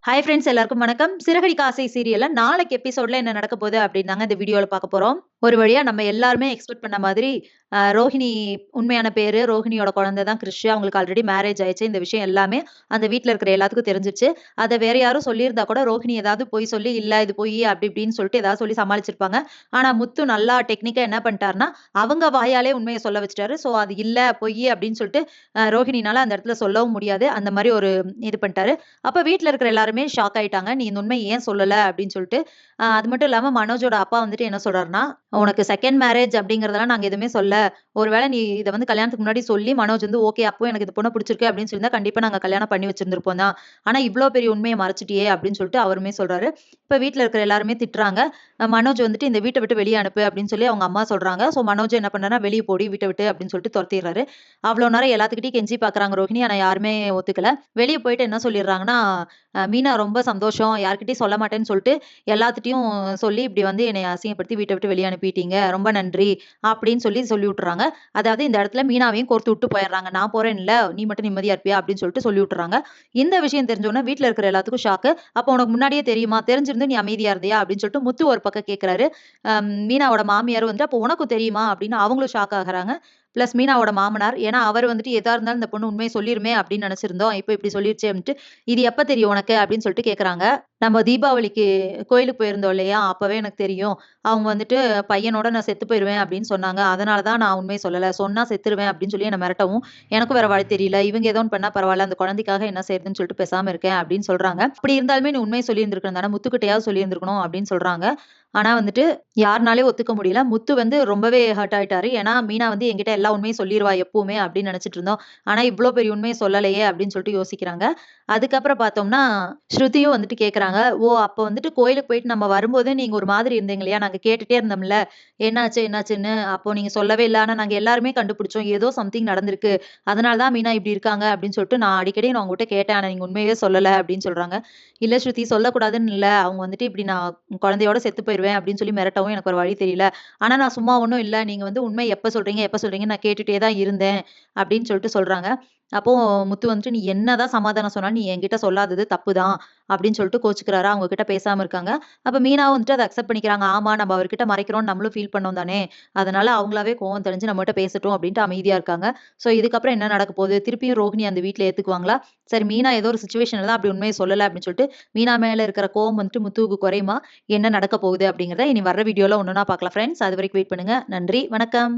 Hi friends எல்லாருக்கும் வணக்கம். சிறகடிக்க ஆசை சீரியல்ல நாளைக்கு எபிசோட்ல என்ன நடக்க போகுது அப்படின்னாங்க இந்த வீடியோல பார்க்க போறோம். ஒரு வழியா நம்ம எல்லாருமே எக்ஸ்பெக்ட் பண்ண மாதிரி ரோஹிணி உண்மையான பேரு ரோஹிணியோட குழந்தை தான் கிறிஷ். அவங்களுக்கு ஆல்ரெடி மேரேஜ் ஆயிடுச்சு. இந்த விஷயம் எல்லாமே அந்த வீட்ல இருக்கிற எல்லாத்துக்கும் தெரிஞ்சிருச்சு. அத வேற யாரும் சொல்லியிருந்தா கூட ரோஹிணி ஏதாவது பொய் சொல்லி இல்ல இது பொய் அப்படி இப்படின்னு சொல்லிட்டு ஏதாவது சொல்லி சமாளிச்சிருப்பாங்க. ஆனா முத்து நல்லா டெக்னிக்கா என்ன பண்ணிட்டாருன்னா, அவங்க வாயாலே உண்மைய சொல்ல வச்சுட்டாரு. சோ அது இல்ல பொய் அப்படின்னு சொல்லிட்டு ரோஹிணினால அந்த இடத்துல சொல்லவும் முடியாது. அந்த மாதிரி ஒரு இது பண்ணிட்டாரு. அப்ப வீட்ல இருக்கிற எல்லாருமே ஷாக் ஆயிட்டாங்க. நீ இந்த உண்மைய ஏன் சொல்லல அப்படின்னு சொல்லிட்டு. அது மட்டும் இல்லாம மனோஜோட அப்பா வந்துட்டு என்ன சொல்றாருன்னா, உனக்கு செகண்ட் மேரேஜ் அப்படிங்கிறதெல்லாம் நாங்க எதுவுமே சொல்ல. ஒருவேளை நீ இத வந்து கல்யாணத்துக்கு முன்னாடி சொல்லி மனோஜ் வந்து ஓகே அப்போ எனக்கு இந்த பொண்ண பிடிச்சிருக்கு அப்படின்னு சொல்லியிருந்தா கண்டிப்பா நாங்க கல்யாணம் பண்ணி வச்சிருந்திருப்போம் தான். ஆனா இவ்ளோ பெரிய உண்மைய மறைச்சிட்டியே அப்படின்னு சொல்லிட்டு அவருமே சொல்றாரு. இப்ப வீட்ல இருக்கிற எல்லாருமே திட்டுறாங்க. மனோஜ் வந்துட்டு இந்த வீட்ட விட்டு வெளிய அனுப்பு அப்படின்னு சொல்லி அவங்க அம்மா சொல்றாங்க. சோ மனோஜ் என்ன பண்றாருன்னா, வெளிய போடி வீட்ட விட்டு அப்படின்னு சொல்லிட்டு தொரத்திடுறாரு. அவ்வளோ நேரம் எல்லாத்துக்கிட்டயும் கெஞ்சி பார்க்குறாங்க ரோஹிணி. ஆனா யாருமே ஒத்துக்கல. வெளிய போயிட்டு என்ன சொல்லிடுறாங்கன்னா, மீனா ரொம்ப சந்தோஷம். யார்கிட்டயும் சொல்ல மாட்டேன்னு சொல்லிட்டு எல்லாத்துட்டயும் சொல்லி இப்படி வந்து என்னைய அசிங்கப்படுத்தி வீட்ட விட்டு வெளிய அனுப்பிட்டீங்க. ரொம்ப நன்றி அப்படின்னு சொல்லி விட்டுறாங்க. அதாவது இந்த இடத்துல மீனாவையும் கோர்த்து விட்டு போயிடுறாங்க. நான் போறேன்ல, நீ மட்டும் நிம்மதியா இருப்பியா அப்படின்னு சொல்லிட்டு சொல்லி விட்டுறாங்க. இந்த விஷயம் தெரிஞ்ச உடனே வீட்ல இருக்கிற எல்லாத்துக்கும் ஷாக்கு. அப்போ உனக்கு முன்னாடியே தெரியுமா? தெரிஞ்சிருந்து நீ அமைதியா இருந்தியா? அப்படின்னு சொல்லிட்டு முத்து ஒரு பக்கம் கேட்கிறாரு. மீனாவோட மாமியாரும் வந்துட்டு அப்போ உனக்கும் தெரியுமா? அப்படின்னு அவங்களும் ஷாக் ஆகுறாங்க. பிளஸ் மீனாவோட மாமனார். ஏன்னா அவர் வந்துட்டு எதா இருந்தாலும் இந்த பொண்ணு உண்மைய சொல்லிருமே அப்படின்னு நினைச்சிருந்தோம். இப்போ இப்படி சொல்லிருச்சே அப்படின்ட்டு, இது எப்ப தெரியும் உனக்கு? அப்படின்னு சொல்லிட்டு கேட்கறாங்க. நம்ம தீபாவளிக்கு கோயிலுக்கு போயிருந்தோம் இல்லையா? அப்பவே எனக்கு தெரியும். அவங்க வந்துட்டு பையனோட நான் செத்து போயிருவேன் அப்படின்னு சொன்னாங்க. அதனால தான் நான் உண்மைய சொல்லல. சொன்னா செத்துருவேன் அப்படின்னு சொல்லி என்ன மிரட்டவும், எனக்கும் வேற வழி தெரியல. இவங்க ஏதோ ஒண்ணு பண்ணா பரவால்ல. அந்த குழந்தைக்காக என்ன செய்றதுன்னு சொல்லிட்டு பேசாம இருக்கேன் அப்படின்னு சொல்றாங்க. அப்படி இருந்தாலுமே நீ உண்மைய சொல்லியிருந்திருக்கணும் தானே. முத்துக்கிட்டயாவது சொல்லியிருந்திருக்கணும் அப்படின்னு சொல்றாங்க. ஆனா வந்துட்டு யாருனாலயும் ஒத்துக்க முடியல. முத்து வந்து ரொம்பவே ஹர்ட் ஆயிட்டாரு. ஏன்னா மீனா வந்து என்கிட்ட எல்லா உண்மையும் சொல்லிருவா எப்பவுமே அப்படின்னு நினைச்சிட்டு இருந்தோம். ஆனா இவ்ளோ பெரிய உண்மைய சொல்லலையே அப்படின்னு சொல்லிட்டு யோசிக்கிறாங்க. அதுக்கப்புறம் பார்த்தோம்னா, ஸ்ருதியும் வந்துட்டு கேட்கறாங்க. ஓ! அப்ப வந்துட்டு கோயிலுக்கு போயிட்டு நம்ம வரும்போது நீங்க ஒரு மாதிரி இருந்தீங்க இல்லையா? நாங்க கேட்டுட்டே இருந்தோம்ல. என்னாச்சு? என்னாச்சுன்னு. அப்போ நீங்க சொல்லவே இல்ல. ஆனா நாங்க எல்லாருமே கண்டுபிடிச்சோம். ஏதோ சம்திங் நடந்திருக்கு. அதனால தான் மீனா இப்படி இருக்காங்க அப்படின்னு சொல்லிட்டு நான் அடிக்கடி நான் உங்ககிட்ட கேட்டேன். ஆனா நீங்க உண்மையவே சொல்லல அப்படின்னு சொல்றாங்க. இல்ல ஸ்ருதி சொல்லக்கூடாதுன்னு இல்ல. அவங்க வந்துட்டு இப்படி நான் குழந்தையோட செத்து போயிருவேன் அப்படின்னு சொல்லி மிரட்டவும் எனக்கு ஒரு வழி தெரியல. ஆனா நான் சும்மா ஒண்ணும் இல்ல. நீங்க வந்து உண்மைய எப்ப சொல்றீங்க, எப்ப சொல்றீங்கன்னு நான் கேட்டுட்டே தான் இருந்தேன். அப்படின்னு சொல்லிட்டு சொல்றாங்க. அப்போ முத்து வந்துட்டு, "நீ என்னதான் சமாதானம் சொன்னாலும், நீ என்கிட்ட சொல்லாதது தப்பு தான்." அப்படின்னு சொல்லிட்டு கோச்சுக்கிறாரா, அவங்க கிட்ட பேசாம இருக்காங்க. அப்ப மீனாவும் வந்துட்டு அத அக்செப்ட் பண்ணிக்கிறாங்க. ஆமா, நம்ம அவர்கிட்ட மறைக்கிறோம்னு நம்மளும் ஃபீல் பண்ணோம் தானே. அதனால அவங்களாவே கோவம் தெளிஞ்சு நம்மட்ட பேசட்டும் அப்படின்ட்டு அமைதியா இருக்காங்க. சோ இதுக்கப்புறம் என்ன நடக்க போகுது? திருப்பியும் ரோகிணி அந்த வீட்ல ஏத்துக்குவாங்களா? சரி மீனா ஏதோ ஒரு சிச்சுவேஷன்ல தான் அப்படி உண்மைய சொல்லல அப்படின்னு சொல்லிட்டு, மீனா மேல இருக்கிற கோவம் வந்துட்டு முத்துவுக்கு குறையுமா? என்ன நடக்க போகுது அப்படிங்கிறத இனி வர்ற வீடியோல ஒண்ணொண்ணா பார்க்கலாம் ஃப்ரெண்ட்ஸ். அதுவரைக்கும் வெயிட் பண்ணுங்க. நன்றி, வணக்கம்.